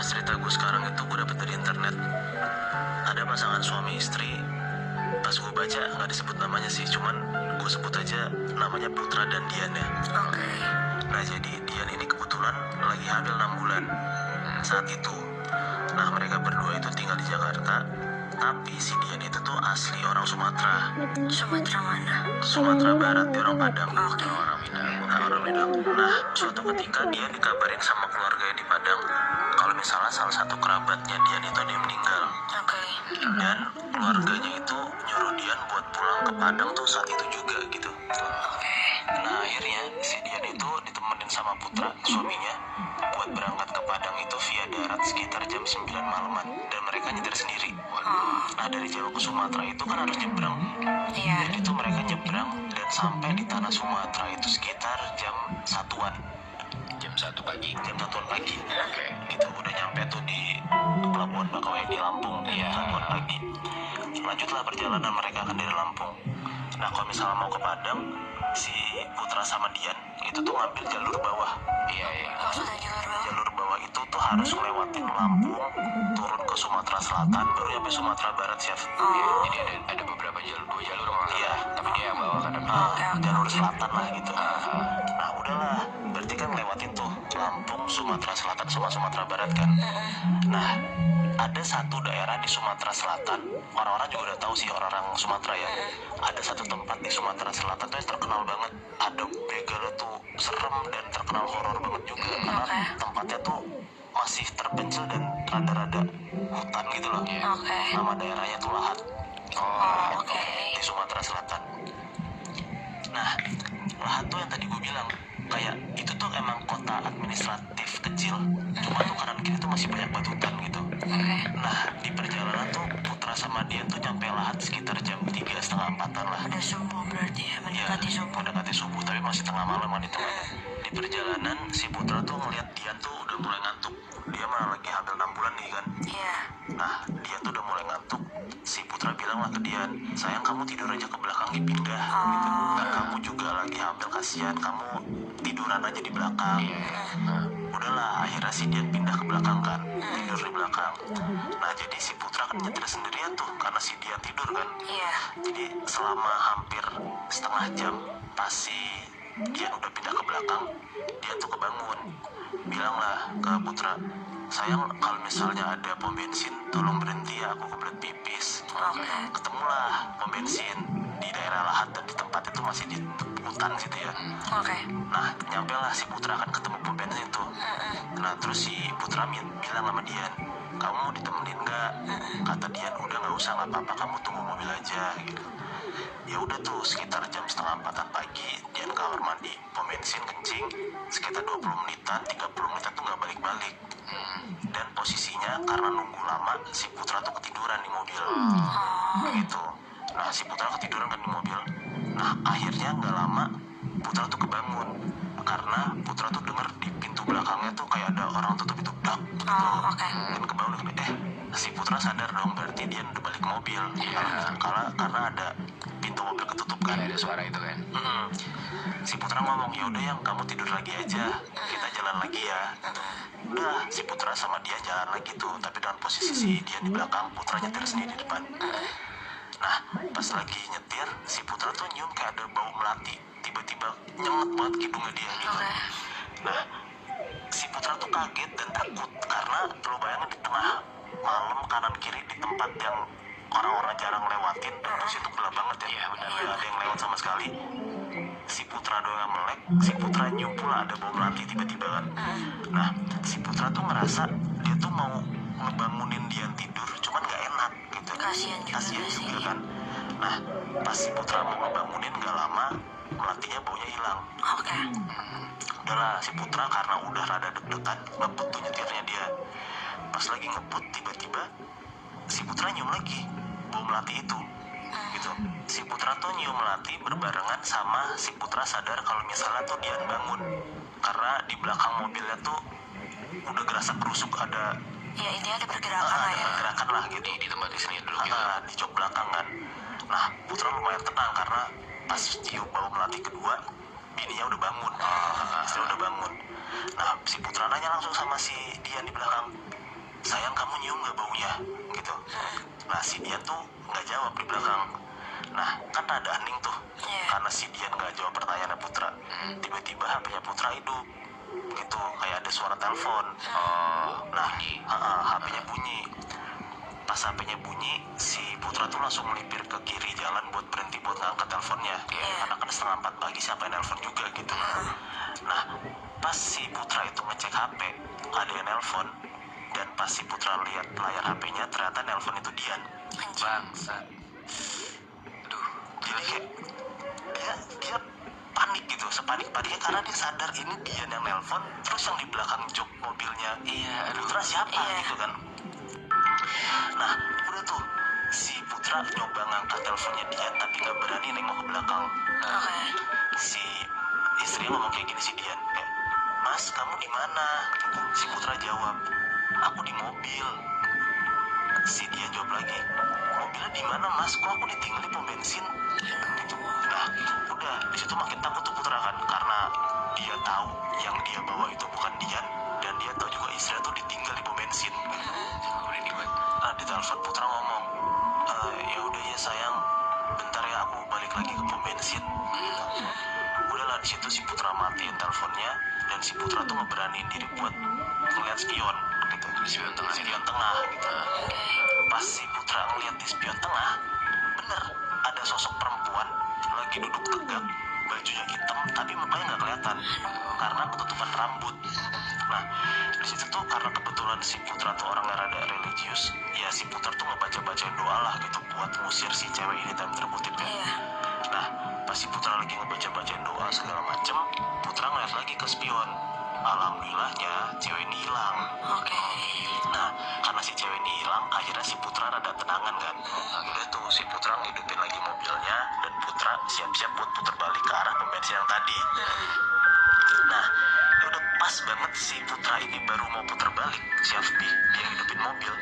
cerita gue sekarang itu gue dapet dari internet. Ada pasangan suami istri. Pas gue baca nggak disebut namanya sih, cuman gue sebut aja namanya Putra dan Dian ya. Oke. Nah jadi Dian ini kebetulan lagi hamil 6 bulan saat itu. Nah mereka berdua itu tinggal di Jakarta, tapi si Dian itu tuh asli orang Sumatera. Sumatera mana? Sumatera Barat, di orang Padang. Oke. Orang Minang. Orang Minang. Nah suatu ketika dia dikabarin sama keluarganya di Padang kalau misalnya salah satu kerabatnya Dian itu ada yang meninggal. Oke. Dan keluarganya itu nyuruh Dian buat pulang ke Padang tuh saat itu juga gitu. Oke. Nah akhirnya si Dian itu ditemenin sama Putra suaminya buat berangkat ke Padang itu via darat sekitar jam 9 malaman, dan mereka nyetir sendiri. Nah dari Jawa ke Sumatera itu kan harus nyebrang. Iya. Dan itu mereka nyebrang dan sampai di tanah Sumatera itu sekitar jam 1-an. Jam 1 pagi. Jam 1-an pagi. Oke. Gitu udah nyampe tuh di Pelabuhan Bakauheni di Lampung. Iya, 1-an pagi. Lanjutlah perjalanan mereka kan dari Lampung. Nah kalau misalnya mau ke Padang, si Putra sama Dian itu tuh ngambil jalur bawah. Iya. Maksudnya jalur bawah? Jalur bawah itu tuh harus ngelewatin Lampung, turun ke Sumatera Selatan, baru nyampe Sumatera Barat, Chef. Oh. Jadi ada beberapa jalur, 2 jalur kalau nggak Iya. salah. Tapi dia yang bawa kan. Oke. Jalur selatan lah gitu. Nah udahlah, berarti kan lewatin tuh Lampung, Sumatera Selatan sama Sumatera Barat kan. Nah ada satu daerah di Sumatera Selatan, orang-orang juga udah tahu sih, orang-orang Sumatera ya. Ada satu tempat di Sumatera Selatan tuh yang terkenal banget. Ada begala tuh serem dan terkenal horor banget juga, karena tempatnya tuh masih terpencil dan rada-rada hutan gitu loh. Oke. Nama daerahnya tuh Lahat. Oh, oke. Di Sumatera Selatan. Nah, Lahat tuh yang tadi gue bilang, kayak itu tuh emang kota administratif kecil, cuma tuh kanan kiri tuh masih banyak batutan gitu. Oke. Nah, di perjalanan tuh Putra sama Dian tuh nyampe Lahat sekitar jam 3:30-4-an lah. Udah subuh berarti ya, mendekati subuh. Mendekati subuh, tapi masih tengah malam kan itu. Di perjalanan si Putra tuh ngeliat Dian tuh udah mulai ngantuk. Dia malah lagi hamil 6 bulan nih kan. Iya. Nah, Dian tuh udah mulai ngantuk. Si Putra bilang lah ke Dian, sayang kamu tidur aja ke belakang dipindah gitu. Dan kamu juga lagi hamil, kasihan, kamu tiduran aja di belakang. Udahlah, akhirnya si Dian pindah ke belakang kan, tidur di belakang. Nah jadi si Putra kan nyetir sendirian tuh karena si Dian tidur kan. Iya. Jadi selama hampir setengah jam pas si Dian udah pindah ke belakang, dia tuh kebangun. Bilang lah ke Putra, sayang kalau misalnya ada pom bensin tolong berhenti ya, aku kebelet pipis. Ketemulah pom bensin di daerah Lahat, dan di tempat itu masih di hutan situ ya. Oke. Nah nyampe lah si Putra kan ketemu pom bensin tuh. Nah terus si Putra bilang sama Dian, kamu mau ditemenin nggak? Kata Dian, udah nggak usah, nggak apa-apa, kamu tunggu mobil aja gitu. Ya udah tuh sekitar jam 3:30 pagi Dian ke kamar mandi, pom bensin kencing, sekitar 20 menitan 30 menitan tuh nggak balik-balik. Dan posisinya karena nunggu lama si Putra tuh ketiduran di mobil gitu. Nah si Putra ketiduran kan di mobil. Nah akhirnya nggak lama Putra tuh kebangun karena Putra tuh denger di pintu belakangnya tuh kayak ada orang tutup itu dak gitu. Oke. Dan kebangun si Putra sadar dong, berarti dia udah balik mobil. Karena ada pintu mobil ketutup kan. Ada suara itu kan. Si Putra ngomong, ya udah yang kamu tidur lagi aja, kita jalan lagi ya. Udah si Putra sama dia jalan lagi tuh, tapi dengan posisi si dia di belakang, Putra nyetir sendiri di depan. Nah pas lagi nyetir, si Putra tuh nyium kayak ada bau melati, tiba-tiba nyenget banget hidungnya dia gitu. Nah si Putra tuh kaget dan takut karena lo bayangin di tengah malam kanan kiri di tempat yang orang-orang jarang lewatin, dan di situ gelap banget ya. Iya benar, nggak ada yang lewat sama sekali. Si Putra doang yang melek, si Putra nyium pula ada bau melati tiba-tiba kan. Nah si Putra tuh ngerasa dia tuh mau ngebangunin Dian tidur, cuman nggak enak gitu. Kasian juga kan. Nah pas si Putra mau ngebangunin, nggak lama melatinya baunya hilang. Oke. Udahlah si Putra karena udah rada deg-degan ngebut tuh nyetirnya dia. Pas lagi ngebut tiba-tiba si Putra nyium lagi bau melati itu gitu. Si Putra tuh nyium melati berbarengan sama si Putra sadar kalau misalnya tuh Dian bangun, karena di belakang mobilnya tuh udah gerasa kerusuk, ada Ya intinya ada pergerakan lah ya. pergerakan lah gitu Di tempat di sini dulu gitu. di jok belakang kan. Nah Putra lumayan tenang karena pas cium bau melati kedua, bininya udah bangun, istrinya udah bangun. Nah si Putra nanya langsung sama si Dian di belakang, sayang kamu nyium gak baunya gitu. Nah si Dian tuh nggak jawab di belakang. Nah kan rada hening tuh karena si Dian nggak jawab pertanyaannya Putra. Tiba-tiba HP-nya Putra hidup gitu, kayak ada suara telepon. Nah HP-nya bunyi. Pas HP-nya bunyi, si Putra tuh langsung melipir ke kiri jalan buat berhenti buat ngangkat teleponnya. Karena kan 3:30 pagi siapa yang nelpon juga gitu. Nah pas si Putra itu ngecek HP, ada yang nelpon. Dan pas si Putra lihat layar HP-nya, ternyata nelpon itu Dian. Bangsat. Aduh. Jadi kayak dia panik gitu, sepanik-paniknya karena dia sadar ini Dian yang nelpon. Terus yang di belakang jok mobilnya Putra siapa gitu kan. Nah udah tuh si Putra nyoba ngangkat teleponnya Dian tapi gak berani nengok ke belakang. Si istri ngomong kayak gini si Dian, Mas kamu di mana? Si Putra jawab, aku di mobil. Si Dian jawab lagi, mobilnya di mana Mas? Kok aku ditinggal di pom bensin? Nah udah di situ makin takut tuh Putra kan, karena dia tahu yang dia bawa itu bukan Dian, dan dia tahu juga istrinya tuh ditinggal di pom bensin. Nah di telepon Putra ngomong, ya udah ya sayang, bentar ya aku balik lagi ke pom bensin. Udahlah di situ si Putra matiin teleponnya, dan si Putra tuh ngeberaniin diri buat ngeliat spion gitu, spion tengah gitu. Pas si Putra ngeliat di spion tengah, bener ada sosok perempuan lagi duduk tegak, bajunya hitam tapi mukanya nggak kelihatan karena ketutupan rambut. Nah di situ tuh karena kebetulan si Putra tuh orangnya rada religius, ya si Putra tuh ngebaca-bacain doa lah gitu buat ngusir si cewek ini dalam terkutip ya. Nah pas si Putra lagi ngebaca-bacain doa segala macem, Putra ngeliat lagi ke spion. Alhamdulillahnya cewek ini hilang. Nah karena si cewek ini hilang, akhirnya si Putra rada tenangan kan. Udah tuh si Putra ngidupin lagi mobilnya, dan Putra siap-siap buat putar balik ke arah pom bensin yang tadi. Nah udah pas banget si Putra ini baru mau putar balik, si Afbi dia ngidupin mobil.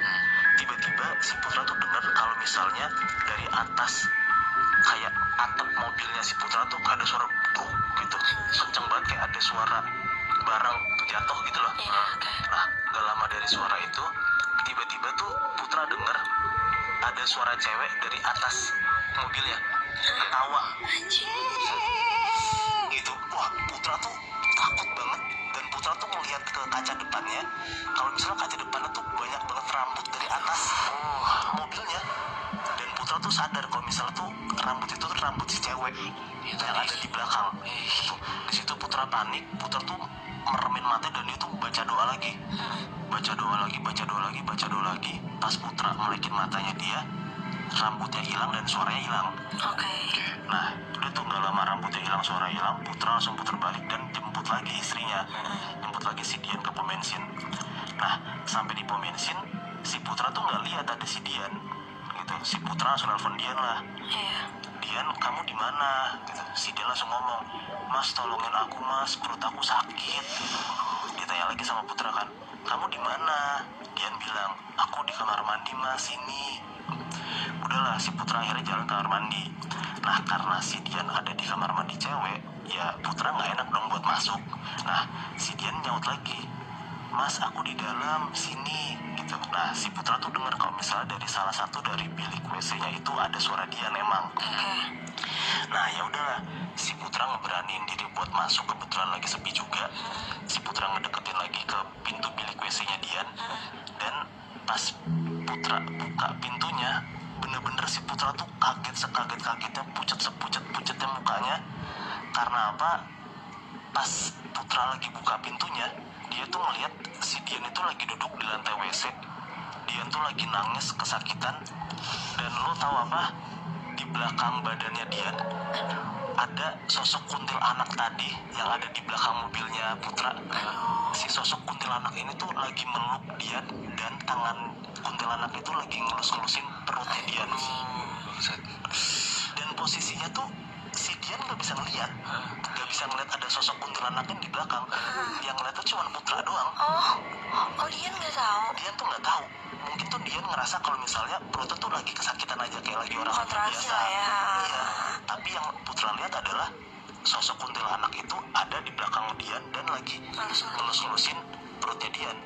Tiba-tiba si Putra tuh dengar kalau misalnya dari atas kayak atap mobilnya si Putra tuh ada suara bruk gitu, kenceng banget, kayak ada suara barang jatuh gitu loh. Nah gak lama dari suara itu, tiba-tiba tuh Putra denger ada suara cewek dari atas mobilnya ketawa gitu. Wah Putra tuh takut banget, dan Putra tuh ngeliat ke kaca depannya, kalau misalnya kaca depannya tuh banyak banget rambut dari atas mobilnya. Dan Putra tuh sadar kalau misalnya tuh rambut itu tuh rambut si cewek yang ada di belakang gitu. Di situ Putra panik, Putra tuh meremin mata dan dia tuh baca doa lagi. Pas Putra melekin matanya dia, rambutnya hilang dan suaranya hilang. Nah udah tuh gak lama rambutnya hilang, suara hilang, Putra langsung putar balik dan jemput lagi istrinya, jemput lagi si Dian ke pom bensin. Nah sampai di pom bensin, si Putra tuh gak lihat ada si Dian gitu. Si Putra langsung nelfon Dian lah. Dian kamu di mana? Gitu. Si Dian langsung ngomong, Mas tolongin aku Mas, perut aku sakit. Ditanya lagi sama Putra kan, kamu di mana? Dian bilang, aku di kamar mandi Mas ini. Udahlah si Putra akhirnya jalan ke kamar mandi. Nah karena si Dian ada di kamar mandi cewek, ya Putra nggak enak dong buat masuk. Nah si Dian nyaut lagi, Mas aku di dalam sini gitu. Nah si Putra tuh dengar kalau misalnya dari salah satu dari bilik WC-nya itu ada suara Dian emang. Nah ya udahlah si Putra ngeberaniin diri buat masuk, kebetulan lagi sepi juga. Si Putra ngedeketin lagi ke pintu bilik WC-nya Dian, dan pas Putra buka pintunya, bener-bener si Putra tuh kaget sekaget-kagetnya, pucat sepucat-pucatnya mukanya. Karena apa? Pas Putra lagi buka pintunya, dia tuh ngeliat si Dian itu lagi duduk di lantai WC. Dian tuh lagi nangis kesakitan, dan lo tahu apa? Di belakang badannya Dian ada sosok kuntilanak tadi yang ada di belakang mobilnya Putra. Si sosok kuntilanak ini tuh lagi meluk Dian, dan tangan kuntilanak itu lagi ngelus-ngelusin perutnya Dian. Dan posisinya tuh si Dian gak bisa ngeliat, ada sosok kuntilanaknya di belakang. Yang ngeliatnya cuma Putra doang. Dian nggak tahu. Dian tuh nggak tahu. Mungkin tuh Dian ngerasa kalau misalnya perutnya tuh lagi kesakitan aja, kayak lagi orang Kontrasi biasa. lah ya. Iya. Tapi yang Putra lihat adalah sosok kuntilanak itu ada di belakang Dian dan lagi ngelus-ngelusin perutnya Dian.